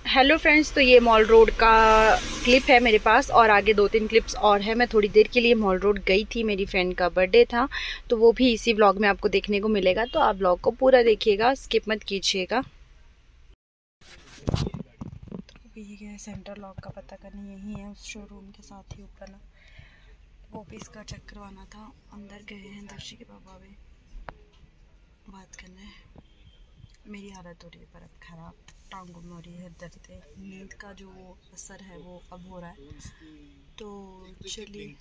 Hello friends, तो ये mall road का क्लिप है मेरे पास और आगे 2-3 क्लिप्स और है। मैं थोड़ी देर के लिए मॉल रोड गई थी, मेरी फ्रेंड का बर्थडे था, तो वो भी इसी व्लॉग में आपको देखने को मिलेगा। तो आप व्लॉग को पूरा देखिएगा, स्किप मत कीजिएगा। तो ये सेंटर लॉक का पता करना यही है, उस शोरूम के साथ ही ऊपर ना, वो भी इसका चेक करवाना था। अंदर गए हैं दर्शी के पापा भी बात करने। मेरी हालत हो रही है पर अब ख़राब, टांगों में हो रही है दर्द। नींद का जो असर है वो अब हो रहा है। तो चलिए,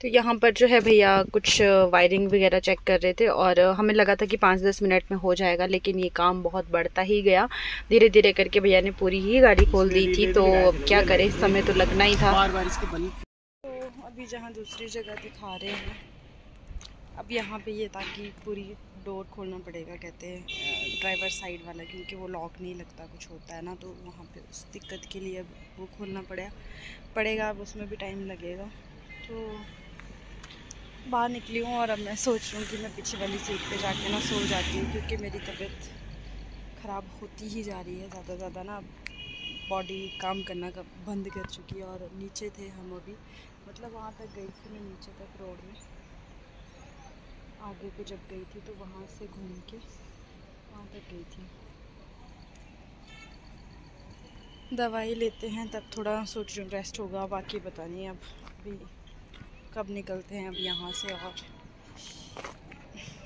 तो यहाँ पर जो है भैया कुछ वायरिंग वगैरह चेक कर रहे थे और हमें लगा था कि 5-10 मिनट में हो जाएगा, लेकिन ये काम बहुत बढ़ता ही गया। धीरे धीरे करके भैया ने पूरी ही गाड़ी खोल दी थी, तो अब क्या करें, समय तो लगना ही था। तो अभी जहाँ दूसरी जगह दिखा रहे हैं, अब यहाँ पे ये ताकि पूरी डोर खोलना पड़ेगा, कहते हैं ड्राइवर साइड वाला, क्योंकि वो लॉक नहीं लगता, कुछ होता है ना, तो वहाँ पे उस दिक्कत के लिए अब वो खोलना पड़ेगा। अब उसमें भी टाइम लगेगा। तो बाहर निकली हूँ और अब मैं सोच रही हूँ कि मैं पीछे वाली सीट पे जाके ना सो जाती हूँ, क्योंकि मेरी तबीयत ख़राब होती ही जा रही है ज़्यादा ना। बॉडी काम करना बंद कर चुकी है। और नीचे थे हम अभी, मतलब वहाँ तक गई थी मैं, नीचे तक रोड में आगे को जब गई थी तो वहाँ से घूम के वहाँ तक गई थी। दवाई लेते हैं तब थोड़ा सोच रही हूँ रेस्ट होगा, बाकी पता नहीं अब अभी कब निकलते हैं अब यहाँ से। और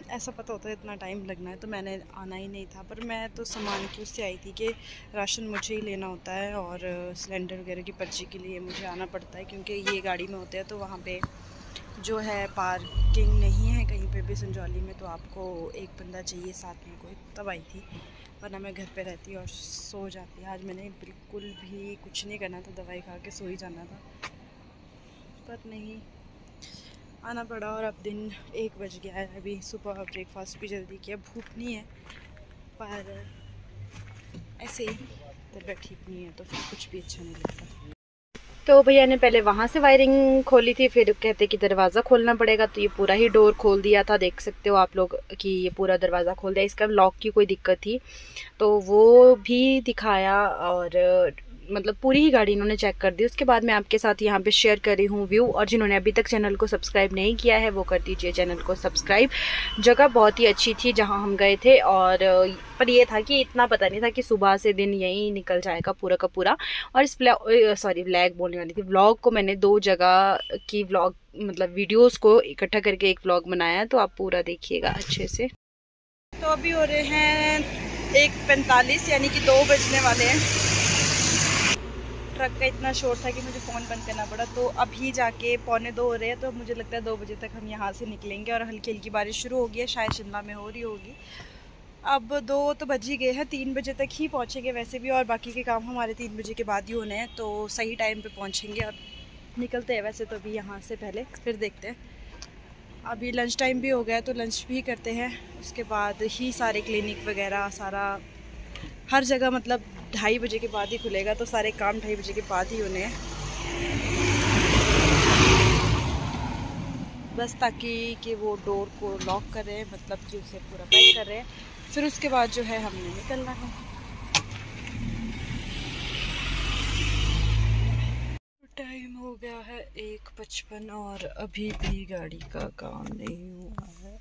ऐसा पता होता है इतना टाइम लगना है तो मैंने आना ही नहीं था। पर मैं तो सामान की उससे आई थी कि राशन मुझे ही लेना होता है और सिलेंडर वगैरह की पर्ची के लिए मुझे आना पड़ता है, क्योंकि ये गाड़ी में होते हैं तो वहाँ पे जो है पार्किंग नहीं है कहीं पे भी संजौली में, तो आपको एक बंदा चाहिए साथ में कोई, तब आई थी, वरना मैं घर पे रहती और सो जाती। आज मैंने बिल्कुल भी कुछ नहीं करना था, दवाई खा के सो ही जाना था, पर नहीं आना पड़ा। और अब दिन 1 बज गया है, अभी सुबह ब्रेकफास्ट भी जल्दी किया, भूख नहीं है, पर ऐसे ही तबीयत ठीक नहीं है तो फिर कुछ भी अच्छा नहीं लगता। तो भैया ने पहले वहाँ से वायरिंग खोली थी, फिर कहते कि दरवाज़ा खोलना पड़ेगा, तो ये पूरा ही डोर खोल दिया था। देख सकते हो आप लोग कि ये पूरा दरवाज़ा खोल दिया। इसका लॉक की कोई दिक्कत थी तो वो भी दिखाया, और मतलब पूरी ही गाड़ी इन्होंने चेक कर दी। उसके बाद मैं आपके साथ यहाँ पे शेयर कर रही हूँ व्यू, और जिन्होंने अभी तक चैनल को सब्सक्राइब नहीं किया है वो कर दीजिए चैनल को सब्सक्राइब। जगह बहुत ही अच्छी थी जहाँ हम गए थे, और पर ये था कि इतना पता नहीं था कि सुबह से दिन यहीं निकल जाएगा पूरा का पूरा। और इस व्लॉग बोलने वाली थी, व्लॉग को मैंने 2 जगह की व्लॉग मतलब वीडियोज़ को इकट्ठा करके एक व्लॉग बनाया है, तो आप पूरा देखिएगा अच्छे से। तो अभी हो रहे हैं 1:45, यानी कि 2 बजने वाले हैं। ट्रक का इतना शोर था कि मुझे फ़ोन बंद करना पड़ा। तो अभी जाके 1:45 हो रहे हैं, तो मुझे लगता है 2 बजे तक हम यहाँ से निकलेंगे। और हल्की हल्की बारिश शुरू हो गई है, शायद शिमला में हो रही होगी। अब 2 तो बज ही गए हैं, 3 बजे तक ही पहुँचेंगे वैसे भी, और बाकी के काम हमारे 3 बजे के बाद ही होने हैं, तो सही टाइम पे पहुँचेंगे और निकलते हैं वैसे तो अभी यहाँ से पहले, फिर देखते हैं। अभी लंच टाइम भी हो गया तो लंच भी करते हैं, उसके बाद ही सारे क्लिनिक वगैरह सारा हर जगह मतलब 2:30 बजे के बाद ही खुलेगा, तो सारे काम 2:30 बजे के बाद ही होने हैं, बस ताकि कि वो डोर को लॉक कर रहे हैं, मतलब कि उसे पूरा पैक कर रहे हैं, फिर उसके बाद जो है हमने निकलना है। टाइम हो गया है 1:55 और अभी भी गाड़ी का काम नहीं हुआ है।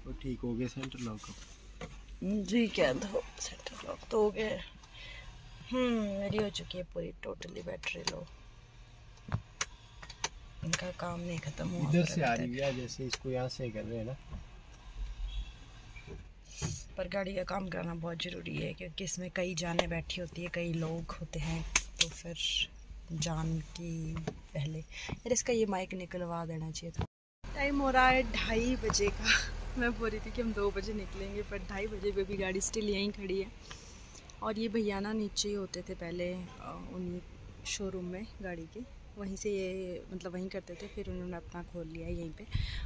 तो ठीक हो गया सेंटर लॉक जी, क्या दो सेंटर लॉक तो हो गया। मेरी हो चुकी है पूरी टोटली बैटरी लो, इनका काम नहीं खत्म हुआ। इधर से आ रही है, जैसे इसको यहाँ से कर रहे हैं ना, पर गाड़ी का काम करना बहुत ज़रूरी है, क्योंकि इसमें कई जानें बैठी होती है, कई लोग होते हैं, तो फिर जान की पहले। यार इसका ये माइक निकलवा देना चाहिए था। टाइम हो रहा है 2:30 बजे का। मैं बोल रही थी कि हम 2 बजे निकलेंगे, पर 2:30 बजे पे भी गाड़ी स्टिल यहीं खड़ी है। और ये भैया ना नीचे ही होते थे पहले उन्हीं शोरूम में गाड़ी के, वहीं से ये मतलब वहीं करते थे, फिर उन्होंने अपना खोल लिया यहीं पे।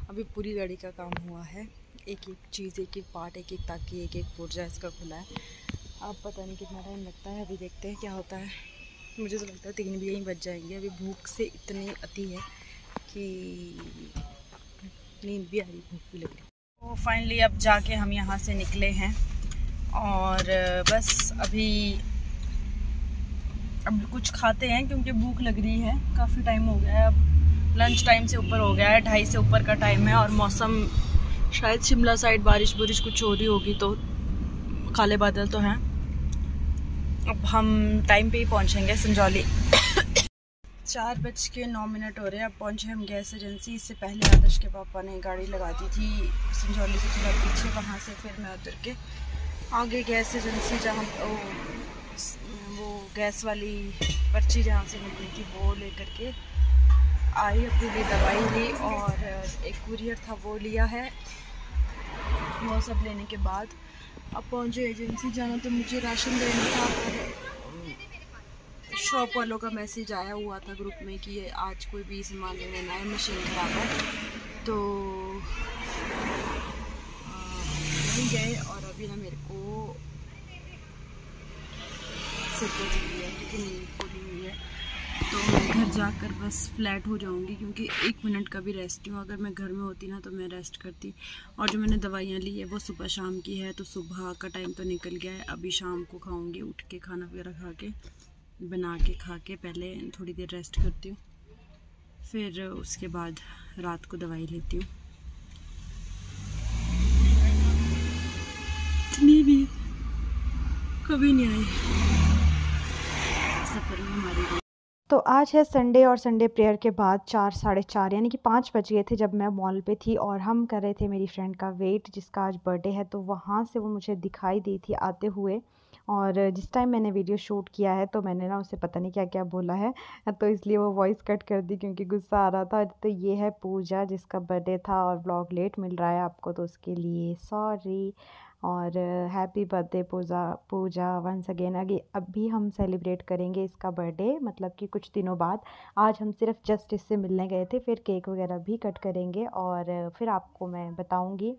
अभी पूरी गाड़ी का काम हुआ है, एक एक चीज़, एक एक पार्ट, एक एक ताकि, एक एक पुर्जा इसका खुला है। अब पता नहीं कितना टाइम लगता है, अभी देखते हैं क्या होता है। मुझे तो लगता है 3 भी यहीं बज जाएंगे। अभी भूख से इतनी अति है कि नींद भी आ रही, भूख भी लग रही। तो फाइनली अब जाके हम यहाँ से निकले हैं और बस अब कुछ खाते हैं क्योंकि भूख लग रही है। काफ़ी टाइम हो गया है, अब लंच टाइम से ऊपर हो गया है, 2:30 से ऊपर का टाइम है और मौसम शायद शिमला साइड बारिश कुछ हो रही होगी, तो काले बादल तो हैं। अब हम टाइम पे ही पहुँचेंगे संजौली। 4:09 हो रहे हैं। अब पहुँचे हम गैस एजेंसी। इससे पहले आदर्श के पापा ने गाड़ी लगा दी थी संजौली से थोड़ा पीछे, वहाँ से फिर मैं उतर के आगे गैस एजेंसी जहाँ वो गैस वाली पर्ची जहाँ से मिलती थी वो लेकर के आई, अपने लिए दवाई ली और एक कुरियर था वो लिया है। वो सब लेने के बाद अब पहुँचे एजेंसी। जाना तो मुझे राशन देना था, शॉप वालों का मैसेज आया हुआ था ग्रुप में कि ये आज कोई भी सामान लेने ना है, मशीन खराब है। तो नहीं गए और अभी ना मेरे को सिर को चली है क्योंकि नींद पूरी हुई है। तो मैं घर जाकर बस फ्लैट हो जाऊंगी क्योंकि 1 मिनट का भी रेस्ट नहीं हुआ। अगर मैं घर में होती ना तो मैं रेस्ट करती। और जो मैंने दवाइयाँ ली है वो सुबह शाम की है, तो सुबह का टाइम तो निकल गया है। अभी शाम को खाऊंगी, उठ के खाना वगैरह खा के बना के खा के पहले थोड़ी देर रेस्ट करती हूँ, फिर उसके बाद रात को दवाई लेती हूँ। इतनी भी कभी नहीं आई सफ़र में हमारी। तो आज है संडे और संडे प्रेयर के बाद 4 साढ़े 4 यानी कि 5 बज गए थे जब मैं मॉल पे थी और हम कर रहे थे मेरी फ्रेंड का वेट जिसका आज बर्थडे है। तो वहाँ से वो मुझे दिखाई दी थी आते हुए और जिस टाइम मैंने वीडियो शूट किया है तो मैंने ना उसे पता नहीं क्या क्या बोला है, तो इसलिए वो वॉइस कट कर दी क्योंकि गुस्सा आ रहा था। तो ये है पूजा जिसका बर्थडे था और व्लॉग लेट मिल रहा है आपको, तो उसके लिए सॉरी और हैप्पी बर्थडे पूजा वंस अगेन। अभी हम सेलिब्रेट करेंगे इसका बर्थडे, मतलब कि कुछ दिनों बाद। आज हम सिर्फ जस्ट इससे मिलने गए थे, फिर केक वगैरह भी कट करेंगे और फिर आपको मैं बताऊंगी।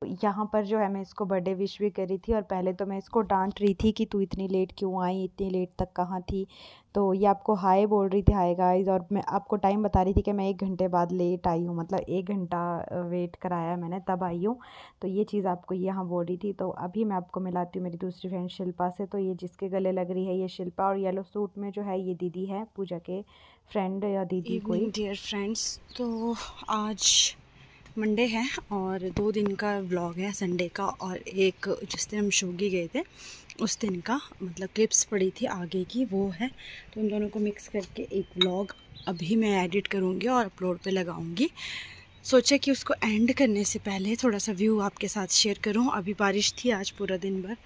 यहाँ पर जो है मैं इसको बर्थडे विश भी करी थी और पहले तो मैं इसको डांट रही थी कि तू इतनी लेट क्यों आई, इतनी लेट तक कहाँ थी। तो ये आपको हाय बोल रही थी, हाय गाइस, और मैं आपको टाइम बता रही थी कि मैं 1 घंटे बाद लेट आई हूँ, मतलब 1 घंटा वेट कराया मैंने तब आई हूँ। तो ये चीज़ आपको यहाँ बोल रही थी। तो अभी मैं आपको मिलाती हूँ मेरी दूसरी फ्रेंड शिल्पा से। तो ये जिसके गले लग रही है ये शिल्पा, और येलो सूट में जो है ये दीदी है, पूजा के फ्रेंड या दीदी कोई। डियर फ्रेंड्स, तो आज मंडे है और 2 दिन का व्लॉग है संडे का, और एक जिस दिन हम शोगी गए थे उस दिन का, मतलब क्लिप्स पड़ी थी आगे की, वो है। तो उन दोनों को मिक्स करके एक व्लॉग अभी मैं एडिट करूँगी और अपलोड पे लगाऊँगी। सोचा कि उसको एंड करने से पहले थोड़ा सा व्यू आपके साथ शेयर करूँ। अभी बारिश थी आज पूरा दिन भर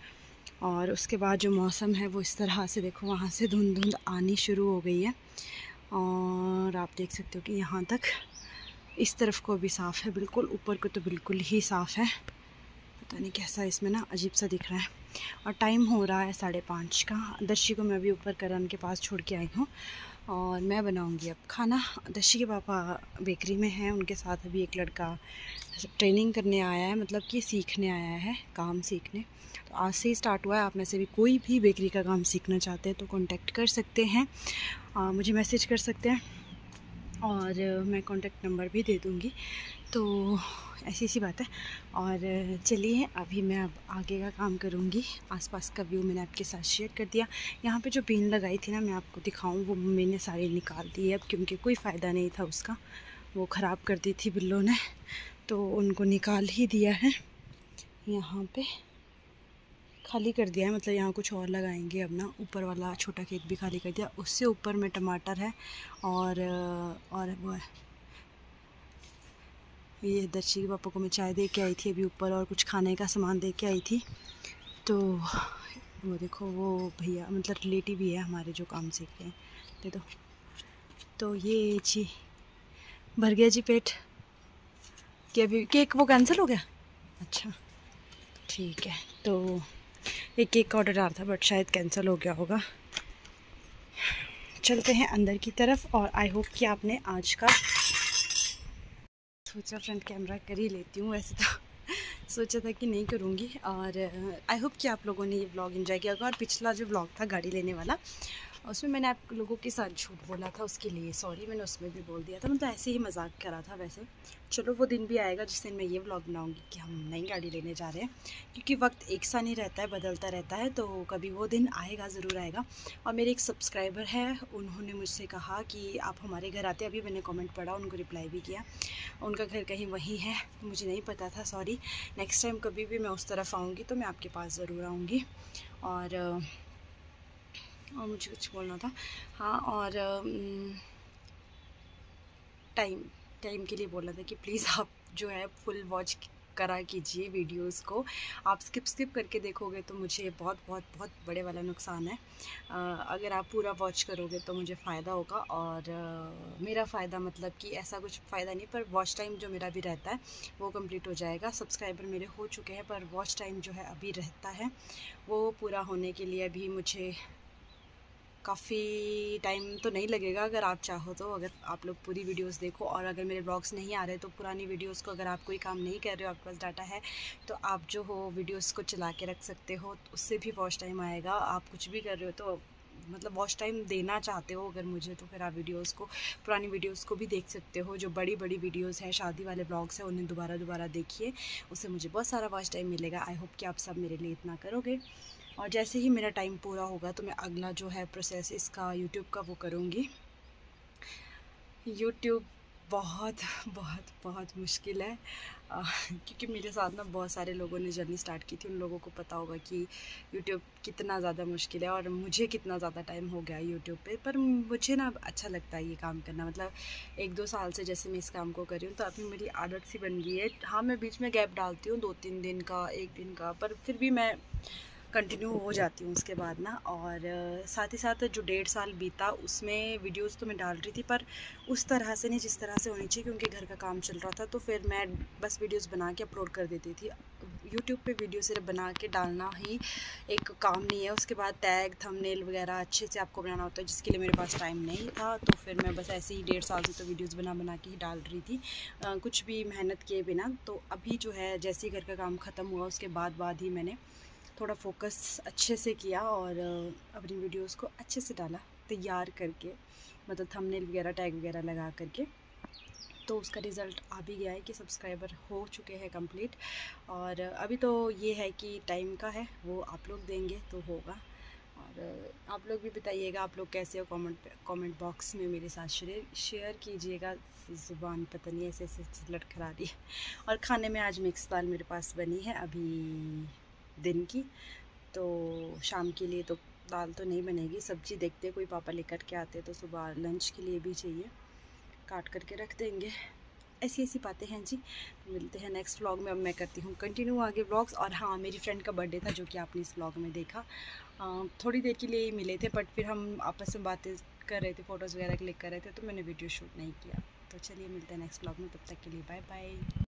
और उसके बाद जो मौसम है वो इस तरह से, देखो वहाँ से धुंध आनी शुरू हो गई है और आप देख सकते हो कि यहाँ तक इस तरफ को भी साफ़ है बिल्कुल, ऊपर को तो बिल्कुल ही साफ़ है। पता नहीं कैसा इसमें ना अजीब सा दिख रहा है। और टाइम हो रहा है 5:30 का। दर्शी को मैं अभी ऊपर करण के पास छोड़ के आई हूँ और मैं बनाऊँगी अब खाना। दर्शी के पापा बेकरी में हैं, उनके साथ अभी एक लड़का ट्रेनिंग करने आया है, मतलब कि सीखने आया है, काम सीखने। तो आज से ही स्टार्ट हुआ है। आप में से भी कोई भी बेकरी का काम सीखना चाहते हैं तो कॉन्टेक्ट कर सकते हैं, मुझे मैसेज कर सकते हैं और मैं कॉन्टेक्ट नंबर भी दे दूँगी। तो ऐसी सी बात है। और चलिए अभी मैं अब आगे का काम करूँगी। आसपास का व्यू मैंने आपके साथ शेयर कर दिया। यहाँ पे जो बीन लगाई थी ना, मैं आपको दिखाऊँ, वो मम्मी ने सारी निकाल दी है अब, क्योंकि कोई फ़ायदा नहीं था उसका, वो ख़राब कर दी थी बिल्लों ने, तो उनको निकाल ही दिया है। यहाँ पे खाली कर दिया है, मतलब यहाँ कुछ और लगाएंगे अब ना। ऊपर वाला छोटा खेत भी खाली कर दिया, उससे ऊपर में टमाटर है और वो है ये दर्शी के पापा को मैं चाय दे के आई थी अभी ऊपर, और कुछ खाने का सामान दे के आई थी। तो वो देखो वो भैया, मतलब रिलेटिव भी है हमारे जो काम सीख रहे हैं, दे दो। तो ये जी भर गया जी पेट। कि अभी केक वो कैंसिल हो गया? अच्छा ठीक है। तो एक केक का ऑर्डर आ रहा था बट शायद कैंसिल हो गया होगा। चलते हैं अंदर की तरफ। और आई होप कि आपने आज का, सोचा फ्रंट कैमरा कर ही लेती हूँ, वैसे तो सोचा था कि नहीं करूँगी। और आई होप कि आप लोगों ने ये व्लॉग एंजॉय किया होगा। और पिछला जो व्लॉग था गाड़ी लेने वाला, उसमें मैंने आप लोगों के साथ झूठ बोला था, उसके लिए सॉरी। मैंने उसमें भी बोल दिया था, मतलब ऐसे ही मजाक करा था वैसे। चलो वो दिन भी आएगा जिस दिन मैं ये व्लॉग बनाऊंगी कि हम नई गाड़ी लेने जा रहे हैं, क्योंकि वक्त एक सा नहीं रहता है, बदलता रहता है, तो कभी वो दिन आएगा, ज़रूर आएगा। और मेरे एक सब्सक्राइबर है, उन्होंने मुझसे कहा कि आप हमारे घर आते, अभी मैंने कॉमेंट पढ़ा, उनको रिप्लाई भी किया। उनका घर कहीं वहीं है, मुझे नहीं पता था, सॉरी। नेक्स्ट टाइम कभी भी मैं उस तरफ आऊँगी तो मैं आपके पास ज़रूर आऊँगी। और मुझे कुछ बोलना था, हाँ। और टाइम के लिए बोलना था कि प्लीज़ आप जो है फुल वॉच करा कीजिए वीडियोस को। आप स्किप करके देखोगे तो मुझे बहुत बहुत बहुत बड़े वाला नुकसान है। अगर आप पूरा वॉच करोगे तो मुझे फ़ायदा होगा। और मेरा फ़ायदा मतलब कि ऐसा कुछ फ़ायदा नहीं, पर वॉच टाइम जो मेरा भी रहता है वो कंप्लीट हो जाएगा। सब्सक्राइबर मेरे हो चुके हैं, पर वॉच टाइम जो है अभी रहता है, वो पूरा होने के लिए अभी मुझे काफ़ी टाइम तो नहीं लगेगा। अगर आप चाहो तो, अगर आप लोग पूरी वीडियोस देखो, और अगर मेरे ब्लॉग्स नहीं आ रहे तो पुरानी वीडियोस को, अगर आप कोई काम नहीं कर रहे हो, आपके पास डाटा है, तो आप जो हो वीडियोस को चला के रख सकते हो, तो उससे भी वॉच टाइम आएगा। आप कुछ भी कर रहे हो तो मतलब वॉच टाइम देना चाहते हो अगर मुझे, तो फिर आप वीडियोस को, पुरानी वीडियोस को भी देख सकते हो। जो बड़ी बड़ी वीडियोस हैं, शादी वाले ब्लॉग्स हैं, उन्हें दोबारा देखिए, उससे मुझे बहुत सारा वॉच टाइम मिलेगा। आई होप कि आप सब मेरे लिए इतना करोगे। और जैसे ही मेरा टाइम पूरा होगा तो मैं अगला जो है प्रोसेस इसका यूट्यूब का वो करूँगी। यूट्यूब बहुत बहुत बहुत मुश्किल है, क्योंकि मेरे साथ ना बहुत सारे लोगों ने जर्नी स्टार्ट की थी। उन लोगों को पता होगा कि यूट्यूब कितना ज़्यादा मुश्किल है, और मुझे कितना ज़्यादा टाइम हो गया यूट्यूब पे। पर मुझे ना अच्छा लगता है ये काम करना, मतलब 1-2 साल से जैसे मैं इस काम को कर रही हूँ, तो अभी मेरी आदत सी बन गई है। हाँ, मैं बीच में गैप डालती हूँ 2-3 दिन का, 1 दिन का, पर फिर भी मैं कंटिन्यू हो जाती हूँ उसके बाद ना। और साथ ही साथ जो 1.5 साल बीता, उसमें वीडियोस तो मैं डाल रही थी, पर उस तरह से नहीं जिस तरह से होनी चाहिए, क्योंकि घर का काम चल रहा था। तो फिर मैं बस वीडियोस बना के अपलोड कर देती थी। यूट्यूब पे वीडियो सिर्फ बना के डालना ही एक काम नहीं है, उसके बाद टैग, थंबनेल वगैरह अच्छे से आपको बनाना होता है, जिसके लिए मेरे पास टाइम नहीं था। तो फिर मैं बस ऐसे ही 1.5 साल से तो वीडियोस बना के ही डाल रही थी, कुछ भी मेहनत किए बिना। तो अभी जो है जैसे ही घर का काम ख़त्म हुआ, उसके बाद ही मैंने थोड़ा फोकस अच्छे से किया और अपनी वीडियोस को अच्छे से डाला, तैयार करके, मतलब थंबनेल वगैरह, टैग वगैरह लगा करके। तो उसका रिज़ल्ट आ भी गया है कि सब्सक्राइबर हो चुके हैं कंप्लीट। और अभी तो ये है कि टाइम का है, वो आप लोग देंगे तो होगा। और आप लोग भी बताइएगा आप लोग कैसे हो, कमेंट बॉक्स में मेरे साथ शेयर कीजिएगा। ज़ुबान पता नहीं ऐसे लटखड़ा रही है। और खाने में आज मिक्स दाल मेरे पास बनी है अभी दिन की, तो शाम के लिए तो दाल तो नहीं बनेगी, सब्ज़ी देखते कोई पापा लेकर के आते तो सुबह लंच के लिए भी चाहिए, काट करके रख देंगे। ऐसी बातें हैं जी। तो मिलते हैं नेक्स्ट व्लॉग में। अब मैं करती हूँ कंटिन्यू आगे व्लॉग्स। और हाँ, मेरी फ्रेंड का बर्थडे था, जो कि आपने इस व्लॉग में देखा। थोड़ी देर के लिए ही मिले थे, बट फिर हम आपस में बातें कर रहे थे, फ़ोटोज़ वगैरह क्लिक कर रहे थे, तो मैंने वीडियो शूट नहीं किया। तो चलिए मिलते हैं नेक्स्ट व्लॉग में, तब तक के लिए बाय बाय।